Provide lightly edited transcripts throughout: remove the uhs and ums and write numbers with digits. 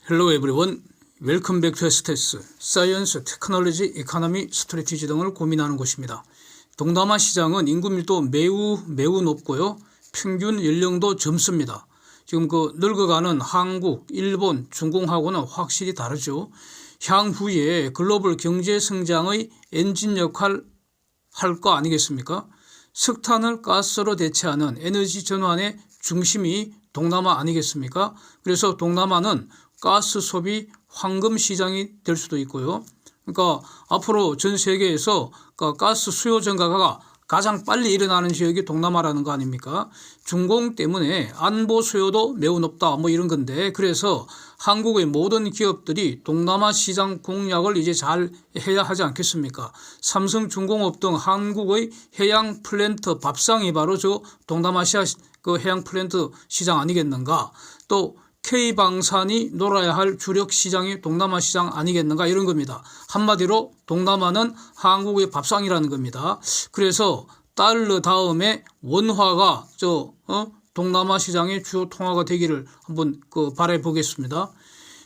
Hello everyone. Welcome back to STS, Science, Technology, Economy, Strategy 등을 고민하는 곳입니다. 동남아 시장은 인구 밀도 매우 높고요. 평균 연령도 젊습니다. 지금 늙어가는 한국, 일본, 중공하고는 확실히 다르죠. 향후에 글로벌 경제 성장의 엔진 역할 할 거 아니겠습니까? 석탄을 가스로 대체하는 에너지 전환의 중심이 동남아 아니겠습니까? 그래서 동남아는 가스 소비 황금 시장이 될 수도 있고요. 그러니까 앞으로 전 세계에서 가스 수요 증가가 가장 빨리 일어나는 지역이 동남아라는 거 아닙니까? 중공 때문에 안보 수요도 매우 높다 뭐 이런 건데, 그래서 한국의 모든 기업들이 동남아 시장 공략을 이제 잘 해야 하지 않겠습니까? 삼성중공업 등 한국의 해양 플랜트 밥상이 바로 저 동남아시아 해양 플랜트 시장 아니겠는가? 또 K방산이 놀아야 할 주력 시장이 동남아 시장 아니겠는가, 이런 겁니다. 한마디로 동남아는 한국의 밥상이라는 겁니다. 그래서 달러 다음에 원화가 동남아 시장의 주요 통화가 되기를 한번 바라보겠습니다.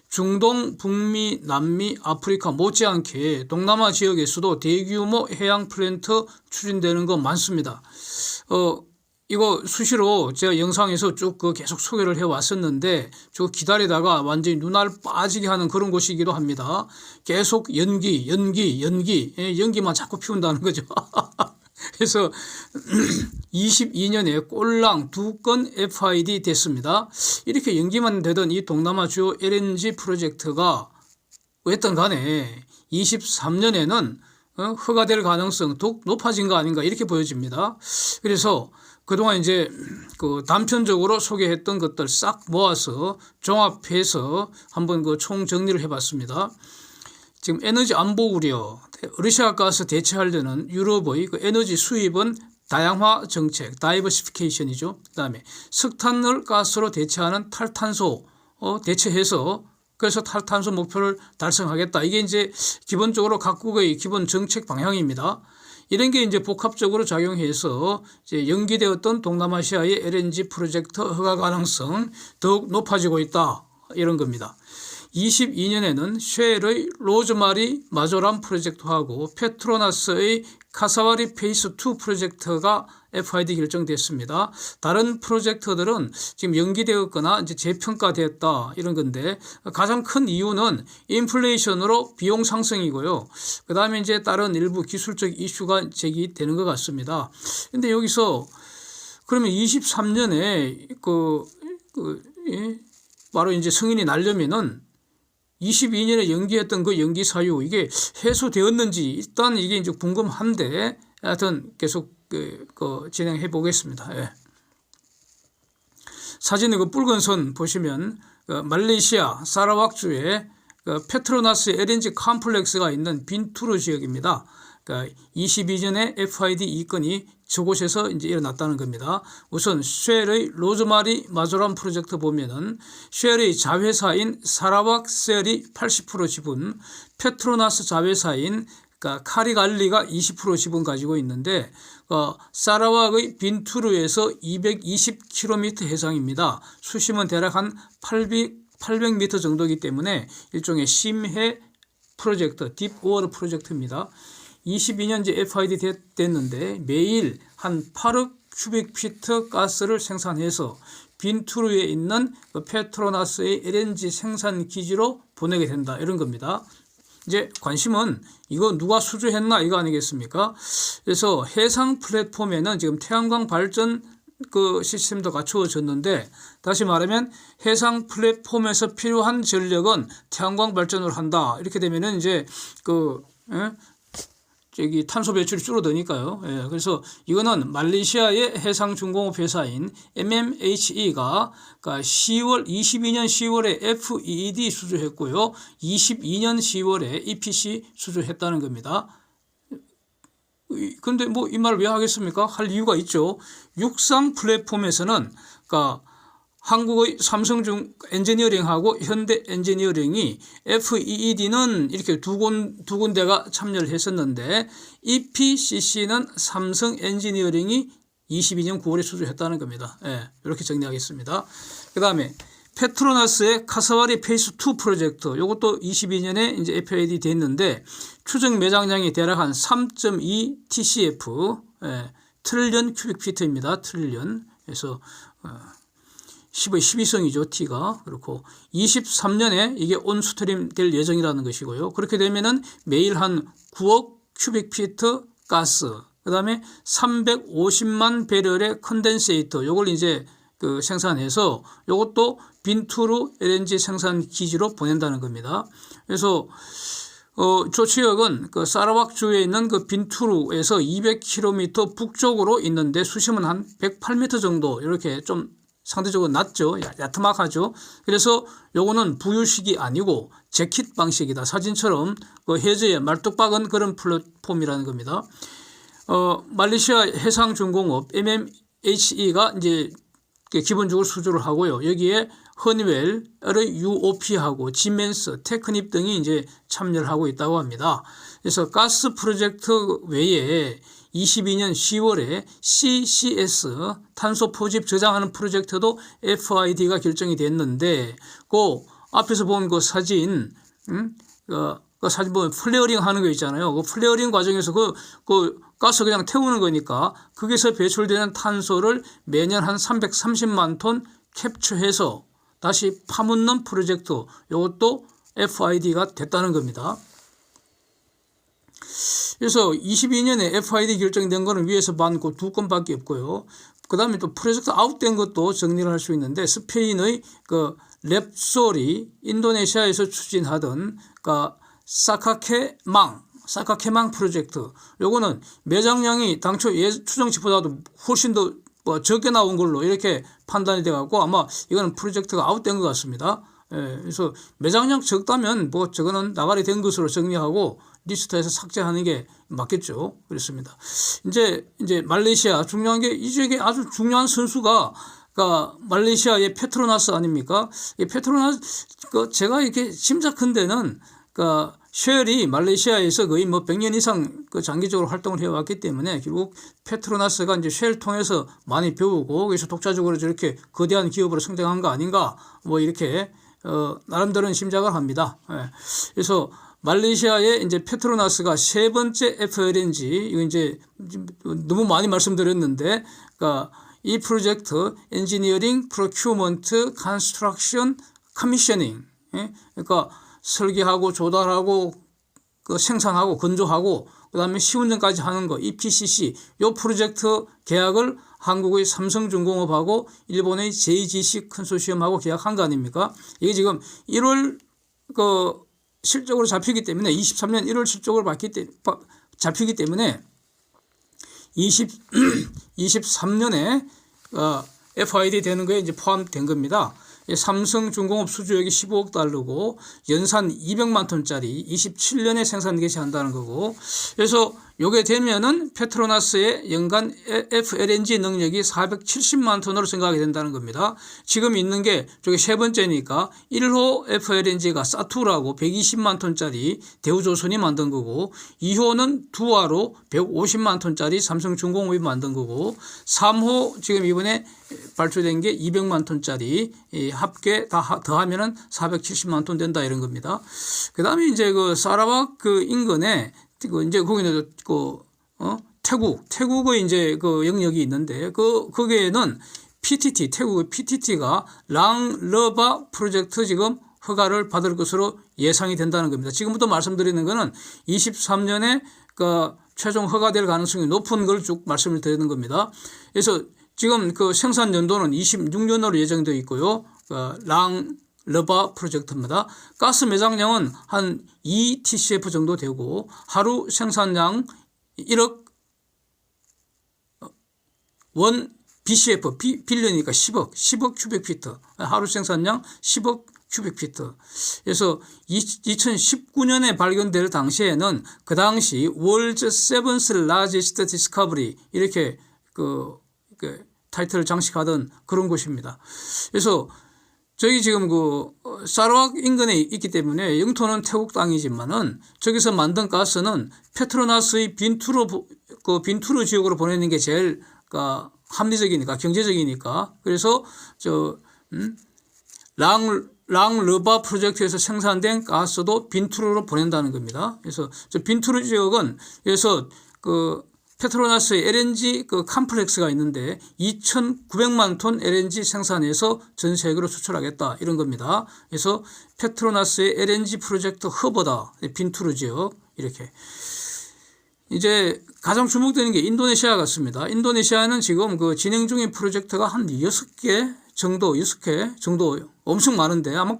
중동, 북미, 남미, 아프리카 못지않게 동남아 지역에서도 대규모 해양 플랜트 추진되는 거 많습니다. 이거 수시로 제가 영상에서 쭉 계속 소개를 해왔었는데, 저 기다리다가 완전히 눈알 빠지게 하는 그런 곳이기도 합니다. 계속 연기만 자꾸 피운다는 거죠. 그래서 22년에 꼴랑 2건 FID 됐습니다. 이렇게 연기만 되던 이 동남아 주요 LNG 프로젝트가 어쨌든 간에 23년에는 허가될 가능성 더욱 높아진 거 아닌가, 이렇게 보여집니다. 그래서 그동안 이제 단편적으로 소개했던 것들 싹 모아서 종합해서 한번 총 정리를 해봤습니다. 지금 에너지 안보 우려, 러시아 가스 대체하려는 유럽의 에너지 수입은 다양화 정책, 다이버시피케이션이죠. 그다음에 석탄을 가스로 대체하는 탈탄소 대체해서, 그래서 탈탄소 목표를 달성하겠다. 이게 이제 기본적으로 각국의 기본 정책 방향입니다. 이런 게 이제 복합적으로 작용해서 이제 연기되었던 동남아시아의 LNG 프로젝트 허가 가능성 더욱 높아지고 있다, 이런 겁니다. 22년에는 쉘의 로즈마리 마조람 프로젝트하고 페트로나스의 카사와리 페이스 2 프로젝트가 FID 결정됐습니다. 다른 프로젝트들은 지금 연기되었거나 이제 재평가됐다, 이런 건데, 가장 큰 이유는 인플레이션으로 비용 상승이고요. 그 다음에 이제 다른 일부 기술적 이슈가 제기되는 것 같습니다. 근데 여기서 그러면 23년에 바로 이제 승인이 나려면은 22년에 연기했던 그 연기 사유, 이게 해소되었는지 일단 이게 이제 궁금한데, 하여튼 계속 진행해 보겠습니다. 예. 사진에 붉은 선 보시면 말레이시아 사라왁주에 페트로나스 LNG 컴플렉스가 있는 빈투르 지역입니다. 22년에 FID 2건이 저곳에서 이제 일어났다는 겁니다. 우선 쉘의 로즈마리 마조람 프로젝트 보면은 쉘의 자회사인 사라왁 셀이 80% 지분, 페트로나스 자회사인 카리갈리가 20% 지분 가지고 있는데, 사라왁의 빈투르에서 220km 해상입니다. 수심은 대략 한 800m 정도이기 때문에 일종의 심해 프로젝트, 딥워터 프로젝트입니다. 22년째 FID 됐는데 매일 한 8억 큐빅피트 가스를 생산해서 빈투르에 있는 페트로나스의 LNG 생산 기지로 보내게 된다, 이런 겁니다. 이제 관심은 이거 누가 수주했나, 이거 아니겠습니까? 그래서 해상 플랫폼에는 지금 태양광 발전 시스템도 갖추어졌는데, 다시 말하면 해상 플랫폼에서 필요한 전력은 태양광 발전을 한다. 이렇게 되면은 이제 탄소 배출이 줄어드니까요. 예, 그래서 이거는 말레이시아의 해상중공업 회사인 MMHE가 22년 10월에 FEED 수주했고요. 22년 10월에 EPC 수주했다는 겁니다. 근데 이 말을 왜 하겠습니까? 할 이유가 있죠. 육상 플랫폼에서는 한국의 삼성중 엔지니어링하고 현대 엔지니어링이 FEED는 이렇게 두 군데가 참여를 했었는데, EPCC는 삼성 엔지니어링이 22년 9월에 수주했다는 겁니다. 예, 이렇게 정리하겠습니다. 그 다음에 페트로나스의 카사와리 페이스 2 프로젝트 이것도 22년에 이제 FID 됐는데 추정 매장량이 대략 한 3.2 TCF 트릴리언 큐빅피트입니다. 트릴리언. 그래서 12성이죠. T가. 그렇고 23년에 이게 온스트림 될 예정이라는 것이고요. 그렇게 되면은 매일 한 9억 큐빅피트 가스, 그 다음에 350만 배럴의 컨덴세이터 요걸 이제 그 생산해서 요것도 빈투르 LNG 생산 기지로 보낸다는 겁니다. 그래서 저 지역은 그 사라왁 주에 있는 그 빈투르에서 200km 북쪽으로 있는데 수심은 한 108m 정도 이렇게 좀 상대적으로 낮죠. 야트막하죠. 그래서 요거는 부유식이 아니고 재킷 방식이다. 사진처럼 그 해저에 말뚝박은 그런 플랫폼이라는 겁니다. 말레이시아 해상중공업 MMHE가 이제 기본적으로 수주를 하고요. 여기에 허니웰, UOP하고 지멘스, 테크닙 등이 이제 참여를 하고 있다고 합니다. 그래서 가스 프로젝트 외에 22년 10월에 CCS 탄소 포집 저장하는 프로젝트도 FID가 결정이 됐는데 그 앞에서 본 그 사진 그 사진 보면 플레어링 하는 거 있잖아요. 그 플레어링 과정에서 그 가스 그냥 태우는 거니까 거기서 배출되는 탄소를 매년 한 330만 톤 캡처해서 다시 파묻는 프로젝트 이것도 FID가 됐다는 겁니다. 그래서 22년에 FID 결정된 거는 위에서 반 그 두 건밖에 없고요. 그 다음에 또 프로젝트 아웃된 것도 정리를 할 수 있는데 스페인의 그 랩솔이 인도네시아에서 추진하던 그 사카케망 프로젝트 요거는 매장량이 당초 추정치보다도 훨씬 더 적게 나온 걸로 이렇게 판단이 돼 갖고 아마 이거는 프로젝트가 아웃된 것 같습니다. 그래서 매장량 적다면 뭐 저거는 나발이 된 것으로 정리하고 리스트에서 삭제하는 게 맞겠죠. 그렇습니다. 이제 말레이시아 중요한 게 이 지역에 아주 중요한 선수가 그러니까 말레이시아의 페트로나스 아닙니까? 이 페트로나스 제가 이렇게 짐작한데는 그러니까 쉘이 말레이시아에서 거의 뭐 100년 이상 그 장기적으로 활동을 해왔기 때문에 결국 페트로나스가 이제 쉘 통해서 많이 배우고 그래서 독자적으로 저렇게 거대한 기업으로 성장한 거 아닌가 뭐 이렇게 나름대로는 심작을 합니다. 그래서 말레이시아의 이제 페트로나스가 세 번째 FLNG 이거 이제 너무 많이 말씀드렸는데 그러니까 이 프로젝트 엔지니어링, 프로큐먼트, 컨스트럭션, 커미셔닝 그러니까 설계하고 조달하고 그 생산하고 건조하고 그다음에 시운전까지 하는 거 EPCC 요 프로젝트 계약을 한국의 삼성중공업하고 일본의 JGC 컨소시엄하고 계약한 거 아닙니까? 이게 지금 1월 그 실적으로 잡히기 때문에 23년 1월 실적으로 잡히기 때문에 23년에 FID 되는 거에 이제 포함된 겁니다. 삼성중공업 수주액이 15억 달러고 연산 200만 톤짜리 27년에 생산 개시한다는 거고 그래서 요게 되면은 페트로나스의 연간 FLNG 능력이 470만 톤으로 생각이 된다는 겁니다. 지금 있는 게 저게 세 번째니까 1호 FLNG가 사투라고 120만 톤짜리 대우조선이 만든 거고 2호는 두아로 150만 톤짜리 삼성중공업이 만든 거고 3호 지금 이번에 발주된 게 200만 톤짜리 합계 다 더하면은 470만 ton 된다 이런 겁니다. 그다음에 이제 그 사라왁 그 인근에 그 이제 거기는 태국의 이제 그 영역이 있는데 거기에는 PTT 태국의 PTT가 랑러바 프로젝트 지금 허가를 받을 것으로 예상이 된다는 겁니다. 지금부터 말씀드리는 거는 23년에 그 최종 허가될 가능성이 높은 걸 쭉 말씀을 드리는 겁니다. 그래서 지금 그 생산 연도는 26년으로 예정되어 있고요. 랑러바 프로젝트입니다. 가스 매장량은 한 2TCF 정도 되고 하루 생산량 1억 원 BCF, 빌리언이니까 10억 큐빅피트. 하루 생산량 10억 큐빅피트. 그래서 2019년에 발견될 당시에는 그 당시 월드 세븐스 라지스트 디스커버리 이렇게 그 타이틀을 장식하던 그런 곳입니다. 그래서 저기 지금 그 사라왁 인근에 있기 때문에 영토는 태국 땅이지만은 저기서 만든 가스는 페트로나스의 빈투르 지역으로 보내는 게 제일 합리적이니까 경제적이니까 그래서 랑르바 프로젝트에서 생산된 가스도 빈투르로 보낸다는 겁니다. 그래서 저 빈투르 지역은 그래서 그 페트로나스의 LNG 그 컴플렉스가 있는데 2,900만 톤 LNG 생산해서 전 세계로 수출하겠다 이런 겁니다. 그래서 페트로나스의 LNG 프로젝트 허브다. 빈투르 지역 이렇게. 이제 가장 주목되는 게 인도네시아 같습니다. 인도네시아는 지금 그 진행 중인 프로젝트가 한 6개 정도 엄청 많은데 아마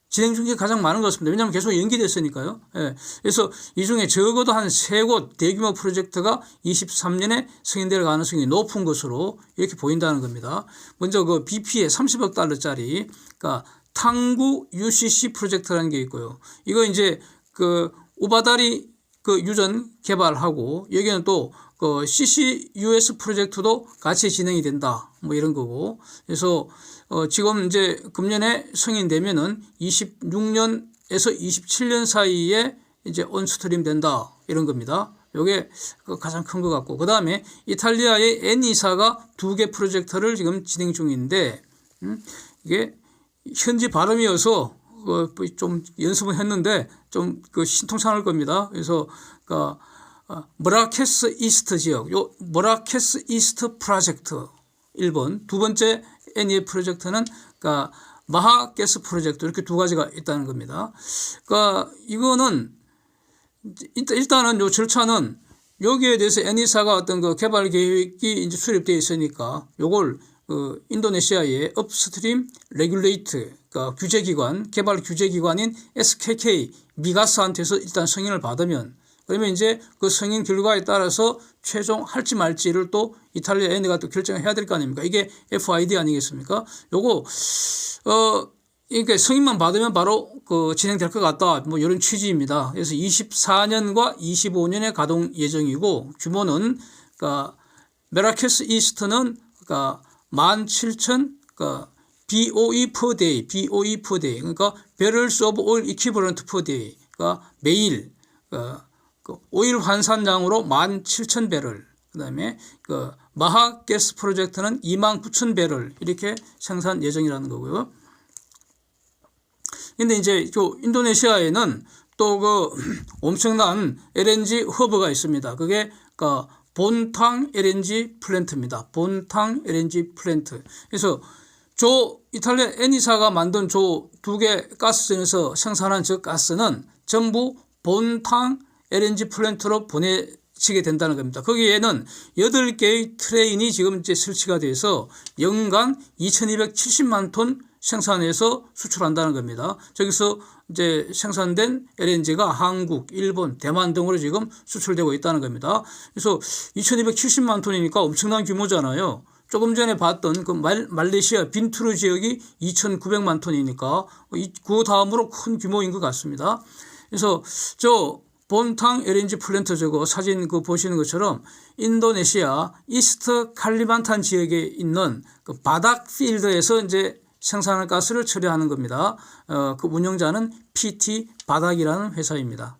진행 중에 가장 많은 것 같습니다. 왜냐하면 계속 연기됐으니까요. 예. 그래서 이 중에 적어도 한 3곳 대규모 프로젝트가 23년에 승인될 가능성이 높은 것으로 이렇게 보인다는 겁니다. 먼저 그 BP에 30억 달러짜리 그러니까 탕구 UCC 프로젝트라는 게 있고요. 이거 이제 그 우바다리 그 유전 개발하고 여기는 또 그 CCUS 프로젝트도 같이 진행이 된다. 뭐 이런 거고. 그래서 지금 이제 금년에 승인되면은 26년에서 27년 사이에 이제 온스트림 된다. 이런 겁니다. 요게 가장 큰 것 같고. 그 다음에 이탈리아의 N이사가 2개 프로젝트를 지금 진행 중인데, 이게 현지 발음이어서 좀 연습을 했는데 좀 그 신통찮을 겁니다. 그래서 머라케스 이스트 지역, 요 머라케스 이스트 프로젝트 1번, 두 번째 NEF 프로젝트는 마하가스 프로젝트 이렇게 두 가지가 있다는 겁니다. 그러니까 이거는 일단은 요 절차는 여기에 대해서 N이사가 어떤 그 개발 계획이 이제 수립되어 있으니까 요걸 인도네시아의 업스트림 레귤레이트 그러니까 규제기관, 개발 규제기관인 SKK 미가스한테서 일단 승인을 받으면 그러면 이제 그 승인 결과에 따라서 최종 할지 말지를 또 이탈리아 N가 또 결정해야 될 거 아닙니까? 이게 FID 아니겠습니까? 요거 이게 승인만 받으면 바로 진행될 것 같다. 뭐 이런 취지입니다. 그래서 24년과 25년에 가동 예정이고 규모는 메라케스 이스트는 17,000 BOE per day 그러니까 barrels of oil equivalent per day 그러니까 매일 오일 환산량으로 17,000배럴 그다음에 마하가스 프로젝트는 29,000배럴 이렇게 생산 예정이라는 거고요. 근데 이제 인도네시아에는 또 엄청난 LNG 허브가 있습니다. 그게 본탕 LNG 플랜트입니다. 본탕 LNG 플랜트. 그래서 이탈리아 N이사가 만든 2개 가스전에서 생산한 저 가스는 전부 본탕 LNG 플랜트로 보내지게 된다는 겁니다. 거기에는 8개의 트레인이 지금 이제 설치가 돼서 연간 2,270만 톤 생산해서 수출한다는 겁니다. 저기서 이제 생산된 LNG가 한국, 일본, 대만 등으로 지금 수출되고 있다는 겁니다. 그래서 2,270만 톤이니까 엄청난 규모잖아요. 조금 전에 봤던 말레이시아 빈투르 지역이 2,900만 톤이니까 그 다음으로 큰 규모인 것 같습니다. 그래서 본탕 LNG 플랜트 사진 보시는 것처럼 인도네시아 이스트 칼리만탄 지역에 있는 바닥 필드에서 이제 생산할 가스를 처리하는 겁니다. 그 운영자는 PT 바닥이라는 회사입니다.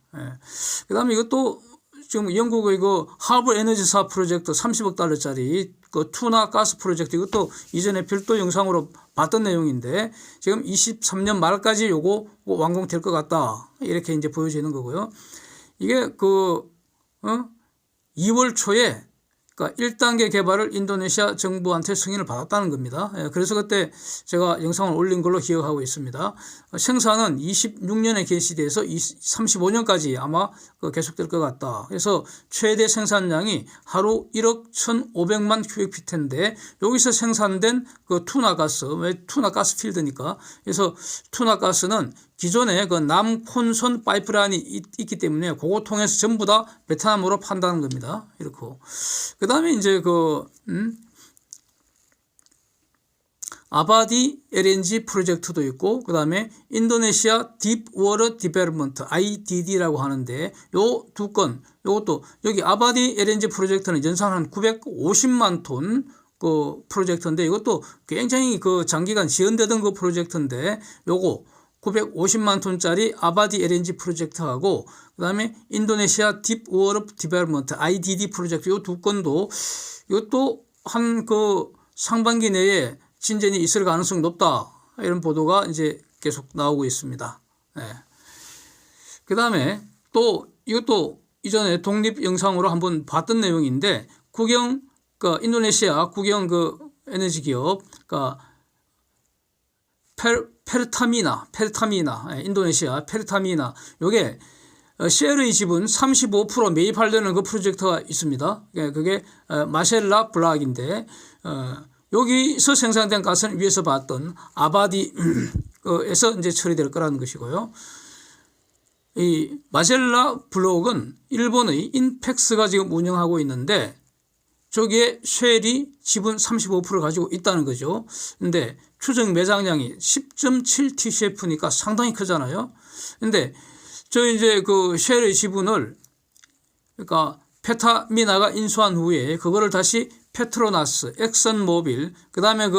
그 다음에 이것도 지금 영국의 하버 에너지사 프로젝트 30억 달러짜리 투나 가스 프로젝트 이것도 이전에 별도 영상으로 봤던 내용인데 지금 23년 말까지 요거 완공될 것 같다. 이렇게 이제 보여지는 거고요. 이게 2월 초에 1단계 개발을 인도네시아 정부한테 승인을 받았다는 겁니다. 그래서 그때 제가 영상을 올린 걸로 기억하고 있습니다. 생산은 26년에 개시돼서 35년까지 아마 계속될 것 같다. 그래서 최대 생산량이 하루 1억 1,500만 큐빅피트인데 여기서 생산된 투나 가스, 왜 투나 가스 필드니까. 그래서 투나 가스는 기존에 남콘선 파이프라인이 있기 때문에 그거 통해서 전부 다 베트남으로 판다는 겁니다. 이렇고. 그 다음에 이제 아바디 LNG 프로젝트도 있고, 그 다음에 인도네시아 딥워터 디벨롭먼트 IDD라고 하는데, 요 두 건, 요것도 여기 아바디 LNG 프로젝트는 연산 한 950만 톤 프로젝트인데, 이것도 굉장히 장기간 지연되던 프로젝트인데, 요거 950만 톤짜리 아바디 LNG 프로젝트하고 그다음에 인도네시아 딥워터 디벨롭먼트 IDD 프로젝트 이 두 건도 이것도 한 상반기 내에 진전이 있을 가능성이 높다. 이런 보도가 이제 계속 나오고 있습니다. 그 다음에 또 이것도 이전에 독립 영상으로 한번 봤던 내용인데 인도네시아 국영 에너지 기업 페르타미나 인도네시아 페르타미나 요게 쉘의 지분 35% 매입하려는 그 프로젝트가 있습니다. 그게 마셸라 블락인데 여기서 생산된 가스는 위에서 봤던 아바디에서 이제 처리될 거라는 것이고요. 이 마셸라 블록은 일본의 인펙스가 지금 운영하고 있는데 저기에 쉘이 지분 35% 가지고 있다는 거죠. 근데 추정 매장량이 10.7 TCF니까 상당히 크잖아요. 근데 저 이제 그 쉘의 지분을 그러니까 페타미나가 인수한 후에 그거를 다시 페트로나스, 엑선모빌, 그다음에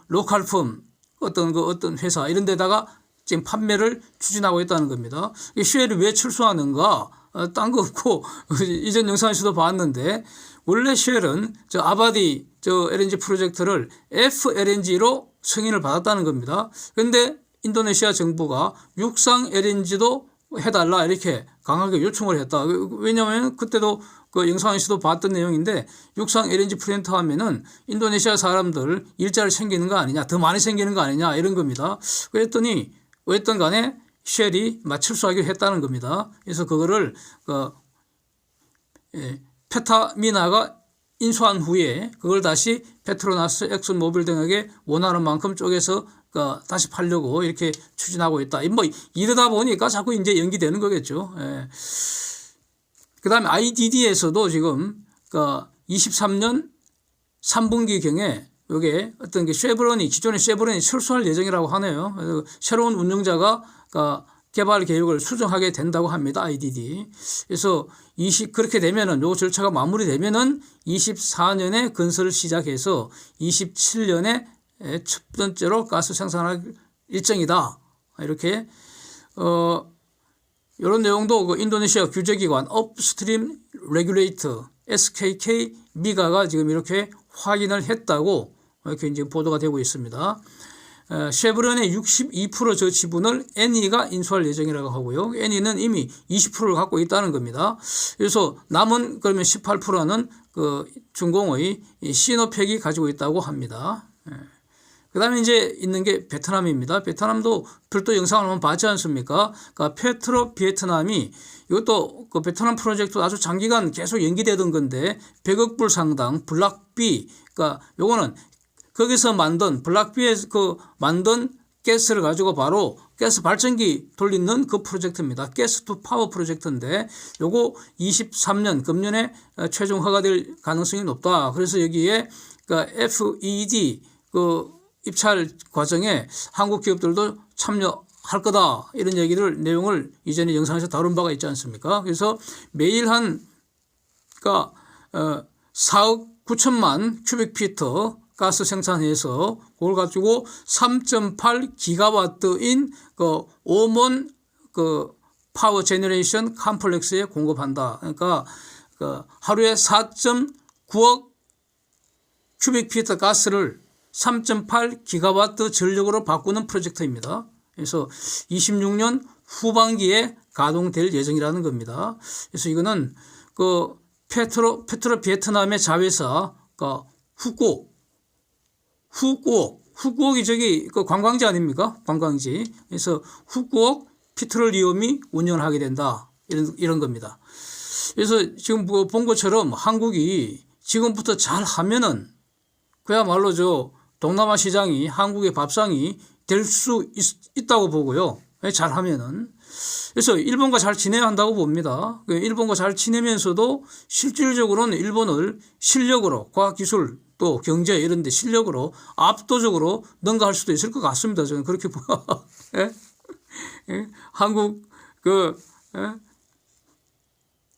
로컬펌 어떤 회사 이런 데다가 지금 판매를 추진하고 있다는 겁니다. 이 쉘이 왜 철수하는가? 딴 거 없고 이전 영상에서도 봤는데 원래 쉘은 저 아바디 LNG 프로젝트를 FLNG로 승인을 받았다는 겁니다. 그런데 인도네시아 정부가 육상 LNG도 해달라 이렇게 강하게 요청을 했다. 왜냐하면 그때도 그 영상에서도 봤던 내용인데 육상 LNG 플랜트 하면은 인도네시아 사람들 일자리 생기는 거 아니냐, 더 많이 생기는 거 아니냐 이런 겁니다. 그랬더니 어쨌든 간에 쉘이 철수하기로 했다는 겁니다. 그래서 그거를 페타미나가 인수한 후에 그걸 다시 페트로나스, 엑슨모빌 등에게 원하는 만큼 쪼개서 다시 팔려고 이렇게 추진하고 있다. 뭐 이러다 보니까 자꾸 이제 연기되는 거겠죠. 그다음에 IDD에서도 지금 23년 3분기경에 요게 어떤 게 기존의 쉐브론이 철수할 예정이라고 하네요. 그래서 새로운 운영자가 개발 계획을 수정하게 된다고 합니다. IDD. 그래서 그렇게 되면은 요 절차가 마무리되면은 24년에 건설을 시작해서 27년에 첫 번째로 가스 생산할 일정이다. 이렇게 이런 내용도 인도네시아 규제기관 업스트림 레귤레이터 SKK 미가가 지금 이렇게 확인을 했다고 이렇게 이제 보도가 되고 있습니다. 쉐브론의 62% 지분을 애니가 인수할 예정이라고 하고요. 애니는 이미 20%를 갖고 있다는 겁니다. 그래서 남은 그러면 18%는 중공의 시노펙이 가지고 있다고 합니다. 그 다음에 이제 있는 게 베트남입니다. 베트남도 별도 영상을 한번 봤지 않습니까? 페트로 비에트남이 이것도 베트남 프로젝트 아주 장기간 계속 연기되던 건데 100억 불 상당 블락 B, 요거는 거기서 만든 블락비에 만든 가스를 가지고 바로 가스 발전기 돌리는 그 프로젝트입니다. 가스 투 파워 프로젝트인데 요거 23년 금년에 최종 허가될 가능성이 높다. 그래서 여기에 FED 입찰 과정에 한국 기업들도 참여할 거다. 이런 내용을 이전에 영상에서 다룬 바가 있지 않습니까? 그래서 매일 한 4억 9천만 큐빅피트 가스 생산해서 그걸 가지고 3.8 기가와트인 오몬 파워 제너레이션 컴플렉스에 공급한다. 그러니까 하루에 4.9억 큐빅피트 가스를 3.8 기가와트 전력으로 바꾸는 프로젝트입니다. 그래서 26년 후반기에 가동될 예정이라는 겁니다. 그래서 이거는 페트로 베트남의 자회사 후쿠옥이 관광지 아닙니까? 관광지. 그래서 후쿠옥 피트롤리움이 운영을 하게 된다. 이런 겁니다. 그래서 지금 본 것처럼 한국이 지금부터 잘 하면은 그야말로 동남아 시장이 한국의 밥상이 될 수 있다고 보고요. 잘 하면은. 그래서 일본과 잘 지내야 한다고 봅니다. 일본과 잘 지내면서도 실질적으로는 일본을 실력으로 과학기술 또 경제 이런 데 실력으로 압도적으로 능가할 수도 있을 것 같습니다. 저는 그렇게 봐요. 한국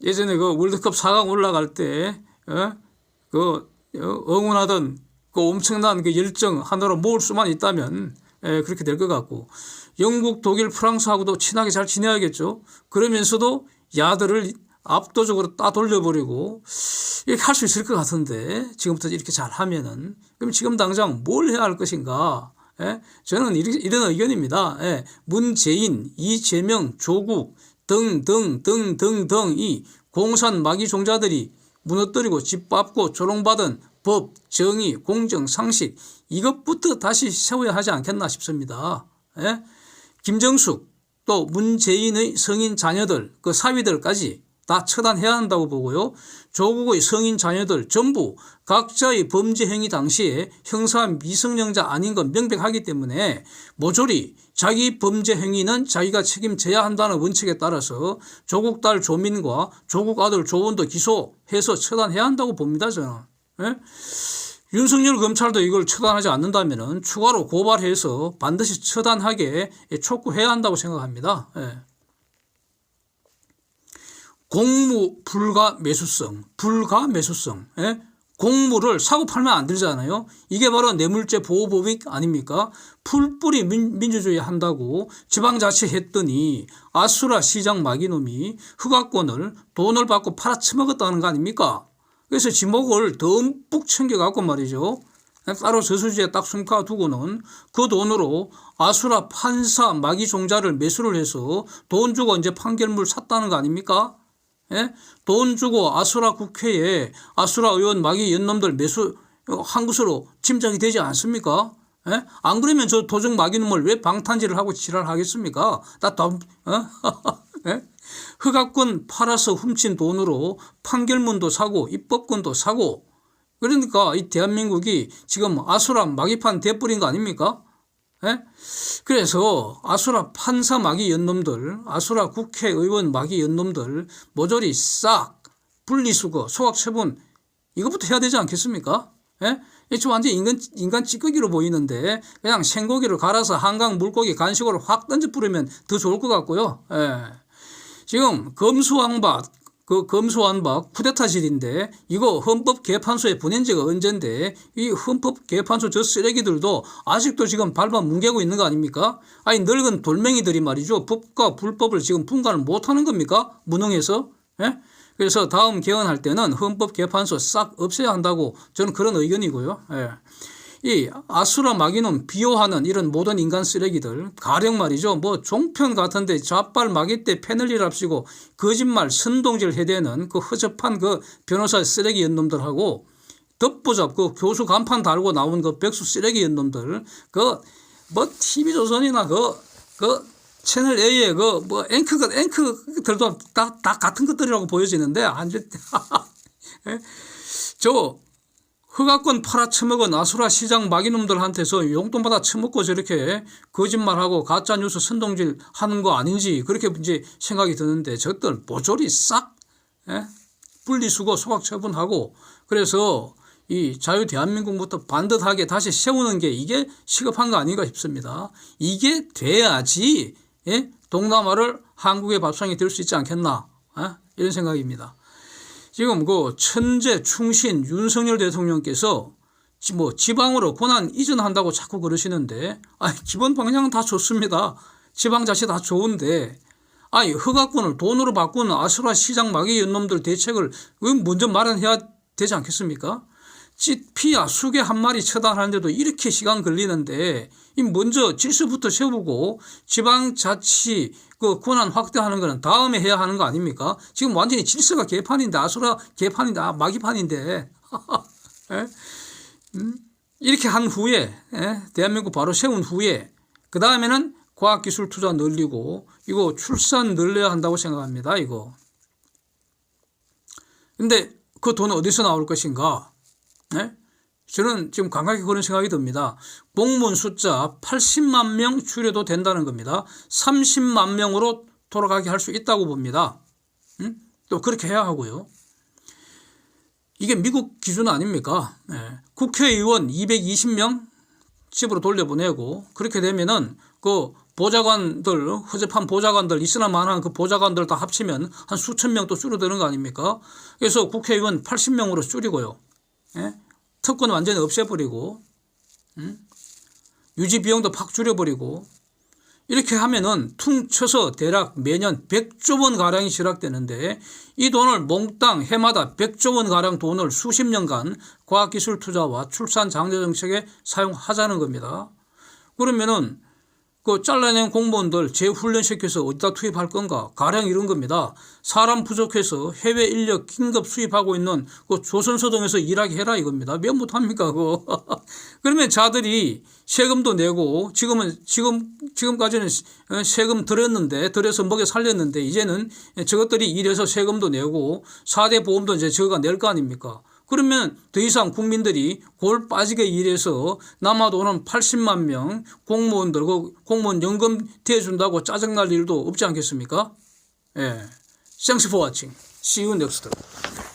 예전에 월드컵 4강 올라갈 때 응원하던 엄청난 열정 하나로 모을 수만 있다면 그렇게 될 것 같고 영국, 독일, 프랑스하고도 친하게 잘 지내야겠죠. 그러면서도 야들을 압도적으로 따돌려버리고 이렇게 할 수 있을 것 같은데 지금부터 이렇게 잘 하면은 그럼 지금 당장 뭘 해야 할 것인가? 예? 저는 이런 의견입니다. 예. 문재인, 이재명, 조국 등등등등등 이 공산 마귀 종자들이 무너뜨리고 짓밟고 조롱받은 법, 정의, 공정, 상식 이것부터 다시 세워야 하지 않겠나 싶습니다. 예? 김정숙 또 문재인의 성인 자녀들 그 사위들까지 다 처단해야 한다고 보고요. 조국의 성인 자녀들 전부 각자의 범죄 행위 당시에 형사 미성년자 아닌 건 명백하기 때문에 모조리 자기 범죄 행위는 자기가 책임져야 한다는 원칙에 따라서 조국 딸 조민과 조국 아들 조원도 기소해서 처단해야 한다고 봅니다. 저는. 예? 윤석열 검찰도 이걸 처단하지 않는다면 추가로 고발해서 반드시 처단하게 촉구해야 한다고 생각합니다. 예. 공무 불가 매수성, 예? 공무를 사고 팔면 안 되잖아요. 이게 바로 뇌물죄 보호법이 아닙니까? 풀뿌리 민주주의 한다고 지방자치했더니 아수라 시장 마기놈이 흑악권을 돈을 받고 팔아쳐먹었다는 거 아닙니까? 그래서 지목을 듬뿍 챙겨갖고 말이죠. 따로 저수지에 딱 숨겨두고는 그 돈으로 아수라 판사 마기종자를 매수를 해서 돈 주고 이제 판결물 샀다는 거 아닙니까? 예? 돈 주고 아수라 국회에 아수라 의원 마귀 연놈들 매수한 것으로 짐작이 되지 않습니까? 예? 안 그러면 저 도적 마귀놈을 왜 방탄질을 하고 지랄하겠습니까? 예? 흑악권 팔아서 훔친 돈으로 판결문도 사고 입법권도 사고 그러니까 이 대한민국이 지금 아수라 마귀판 돼버린 거 아닙니까? 예? 그래서 아수라 판사 마귀 연놈들, 아수라 국회의원 마귀 연놈들 모조리 싹 분리수거, 소각처분 이것부터 해야 되지 않겠습니까? 예? 이게 완전 인간 찌꺼기로 보이는데 그냥 생고기를 갈아서 한강 물고기 간식으로 확 던져 뿌리면 더 좋을 것 같고요. 예. 지금 검수완박 쿠데타질인데 이거 헌법개판소에 보낸 지가 언젠데 이 헌법개판소 저 쓰레기들도 아직도 지금 발만 뭉개고 있는 거 아닙니까? 아니 늙은 돌멩이들이 말이죠. 법과 불법을 지금 분간을 못하는 겁니까? 무능해서. 예? 그래서 다음 개헌할 때는 헌법개판소 싹 없애야 한다고 저는 그런 의견이고요. 예. 이 아수라 마귀놈 비호하는 이런 모든 인간 쓰레기들 가령 말이죠. 뭐 종편 같은데 좌빨 마귀 때 패널리랍시고 거짓말 선동질 해대는 그 허접한 그 변호사 쓰레기 연놈들하고 덮보잡 그 교수 간판 달고 나온 그 백수 쓰레기 연놈들 그 뭐 TV조선이나 그 채널 A의 그 뭐 앵커들도 다 같은 것들이라고 보여지는데 저 흑악권 팔아쳐먹은 아수라 시장 마귀놈들한테서 용돈 받아 처먹고 저렇게 거짓말하고 가짜뉴스 선동질 하는 거 아닌지 그렇게 이제 생각이 드는데 저들 모조리 싹 분리수거 소각처분하고 그래서 이 자유 대한민국부터 반듯하게 다시 세우는 게 이게 시급한 거 아닌가 싶습니다. 이게 돼야지 동남아를 한국의 밥상이 될 수 있지 않겠나 이런 생각입니다. 지금 그 천재 충신 윤석열 대통령께서 뭐 지방으로 권한 이전한다고 자꾸 그러시는데 기본 방향은 다 좋습니다. 지방자치 다 좋은데 흑악권을 돈으로 바꾸는 아수라 시장 마귀 연놈들 대책을 먼저 마련해야 되지 않겠습니까? 찌피야 수개 한 마리 처단하는데도 이렇게 시간 걸리는데 먼저 질서부터 세우고 지방자치 그 권한 확대하는 거는 다음에 해야 하는 거 아닙니까? 지금 완전히 질서가 개판인데 아수라 개판인데 마귀판인데 이렇게 한 후에 대한민국 바로 세운 후에 그 다음에는 과학기술 투자 늘리고 이거 출산 늘려야 한다고 생각합니다. 이거. 근데 그 돈은 어디서 나올 것인가? 저는 지금 강하게 그런 생각이 듭니다. 공무원 숫자 80만 명 줄여도 된다는 겁니다. 30만 명으로 돌아가게 할 수 있다고 봅니다. 또 그렇게 해야 하고요. 이게 미국 기준 아닙니까? 국회의원 220명 집으로 돌려보내고 그렇게 되면은 그 보좌관들 허접한 보좌관들 있으나 마나한 그 보좌관들 다 합치면 한 수천 명 또 줄어드는 거 아닙니까? 그래서 국회의원 80명으로 줄이고요. 특권 완전히 없애버리고 유지 비용도 팍 줄여버리고 이렇게 하면은 퉁쳐서 대략 매년 100조 원 가량이 절약되는데 이 돈을 몽땅 해마다 100조 원 가량 돈을 수십 년간 과학기술 투자와 출산 장려 정책에 사용하자는 겁니다. 그러면은 그 잘라낸 공무원들 재훈련시켜서 어디다 투입할 건가? 가령 이런 겁니다. 사람 부족해서 해외 인력 긴급 수입하고 있는 그 조선소동에서 일하게 해라 이겁니다. 몇 못합니까 그거? 그러면 자들이 세금도 내고 지금까지는 세금 들여서 먹여 살렸는데 이제는 저것들이 일해서 세금도 내고 4대 보험도 이제 저거가 낼 거 아닙니까? 그러면 더 이상 국민들이 골 빠지게 일해서 남아도 오는 80만 명 공무원들, 공무원 연금 대준다고 짜증날 일도 없지 않겠습니까? 예. Thanks for watching. See you next time.